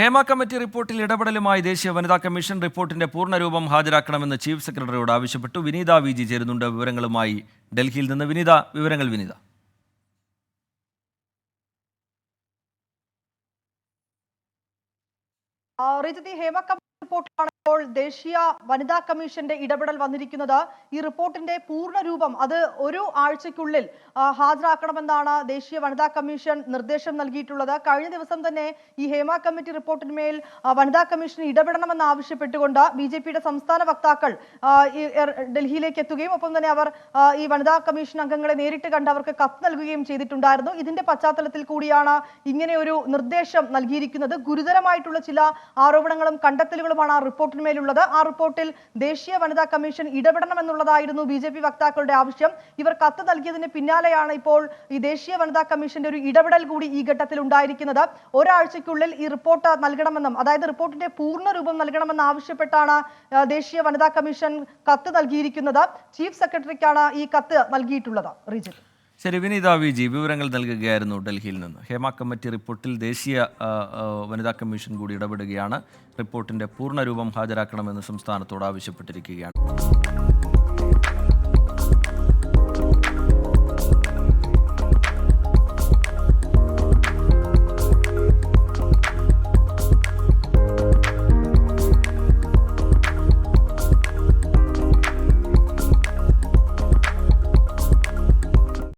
Hema committee റിപ്പോർട്ടിൽ ഇടപെടലുമായി ദേശീയ വനിതാ കമ്മീഷൻ റിപ്പോർട്ടിന്റെ പൂർണ്ണരൂപം ഹാജരാക്കണമെന്ന് ചീഫ് സെക്രട്ടറിയോട് ആവശ്യപ്പെട്ടു. വിനീത വി.ജി ചേരുന്നുണ്ട് വിവരങ്ങളുമായി ഡൽഹിയിൽ നിന്ന്. വിവരങ്ങൾ വിനീത. ഹേമ കമ്മിറ്റി റിപ്പോർട്ടിലാണ് ഇപ്പോൾ ദേശീയ വനിതാ കമ്മീഷന്റെ ഇടപെടൽ വന്നിരിക്കുന്നത്. ഈ റിപ്പോർട്ടിന്റെ പൂർണ്ണരൂപം അത് ഒരു ആഴ്ചയ്ക്കുള്ളിൽ ഹാജരാക്കണമെന്നാണ് ദേശീയ വനിതാ കമ്മീഷൻ നിർദ്ദേശം നൽകിയിട്ടുള്ളത്. കഴിഞ്ഞ ദിവസം തന്നെ ഈ ഹേമ കമ്മിറ്റി റിപ്പോർട്ടിന്മേൽ വനിതാ കമ്മീഷൻ ഇടപെടണമെന്ന് ആവശ്യപ്പെട്ടുകൊണ്ട് BJPയുടെ സംസ്ഥാന വക്താക്കൾ ഡൽഹിയിലേക്ക് എത്തുകയും ഒപ്പം തന്നെ അവർ ഈ വനിതാ കമ്മീഷൻ അംഗങ്ങളെ നേരിട്ട് കണ്ട് അവർക്ക് കത്ത് നൽകുകയും ചെയ്തിട്ടുണ്ടായിരുന്നു. ഇതിന്റെ പശ്ചാത്തലത്തിൽ കൂടിയാണ് ഇങ്ങനെ ഒരു നിർദ്ദേശം നൽകിയിരിക്കുന്നത്. ഗുരുതരമായിട്ടുള്ള ചില ആരോപണങ്ങളും കണ്ടെത്തലുകളുമാണ് ആ റിപ്പോർട്ടിന്മേലുള്ളത്. ആ റിപ്പോർട്ടിൽ ദേശീയ വനിതാ കമ്മീഷൻ ഇടപെടണമെന്നുള്ളതായിരുന്നു BJP വക്താക്കളുടെ ആവശ്യം. ഇവർ കത്ത് നൽകിയതിന് പിന്നാലെയാണ് ഇപ്പോൾ ഈ ദേശീയ വനിതാ കമ്മീഷന്റെ ഒരു ഇടപെടൽ കൂടി ഈ ഘട്ടത്തിൽ ഉണ്ടായിരിക്കുന്നത്. ഒരാഴ്ചയ്ക്കുള്ളിൽ ഈ റിപ്പോർട്ട് നൽകണമെന്നും, അതായത് റിപ്പോർട്ടിന്റെ പൂർണ്ണ രൂപം നൽകണമെന്ന് ആവശ്യപ്പെട്ടാണ് ദേശീയ വനിതാ കമ്മീഷൻ കത്ത് നൽകിയിരിക്കുന്നത്. ചീഫ് സെക്രട്ടറിക്കാണ് ഈ കത്ത് നൽകിയിട്ടുള്ളത്. റീജിത്ത്. ശരി, വിനീത വി.ജി വിവരങ്ങൾ നൽകുകയായിരുന്നു ഡൽഹിയിൽ നിന്ന്. ഹേമ കമ്മിറ്റി റിപ്പോർട്ടിൽ ദേശീയ വനിതാ കമ്മീഷൻ കൂടി ഇടപെടുകയാണ്. റിപ്പോർട്ടിന്റെ പൂർണ്ണരൂപം ഹാജരാക്കണമെന്ന് സംസ്ഥാനത്തോട് ആവശ്യപ്പെട്ടിരിക്കുകയാണ്.